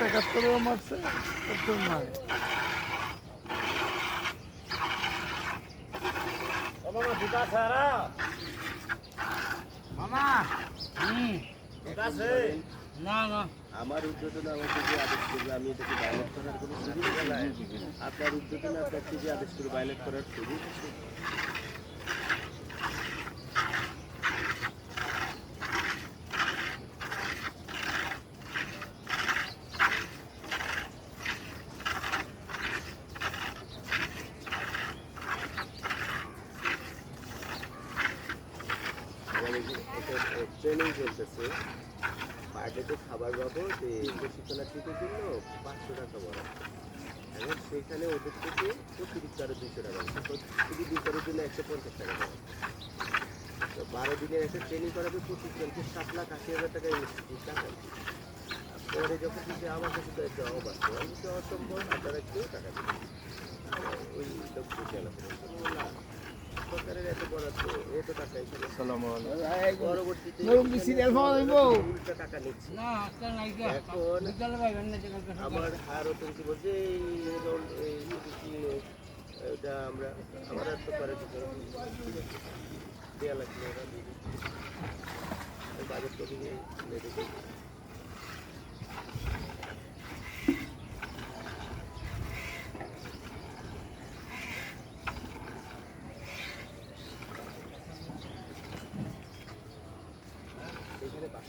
একাত্তরেও মারছে, ৭০ নয়। মামা দুটো আছে আরা মামা দুটো আছে না না আমার উদ্যোতন আমাকে যে আদেশ করবে আমি এটাকে ভায়োলেট করার কোনো সুযোগ নাই। আপনার উদ্যোতন আপনাকে যে আদেশ করে ভায়োলেট করার সুযোগ আছে। ট্রেনিং চলতেছে, পার ডেতে খাবার বাবদ প্রশিক্ষণার্থীদের জন্য 500 টাকা বরাদ্দ। এবং সেখানে ওদের থেকে অতিরিক্ত আরো 200 টাকা, শুধু বিচারের জন্য 150 টাকা দেওয়া। তো 12 দিনের একটা ট্রেনিং করাবে, 25 জনকে 7,80,000 টাকা ইনস্টিটিউট টাকা। পরে যখন কিন্তু আমার কাছে তো একটা অবাক, আমি তো অসম্ভব, আপনারা কেউ টাকা দেবেন ওই লোক না সরকারের এত বরাদ্দ, এত টাকা এখানে পরবর্তীতে উল্টা টাকা নিচ্ছে। এখন আমার হায়ার অথরিটি বলছে এটা আমরা আমার আর তো করে দেওয়া লাগছে, বাজেট থেকে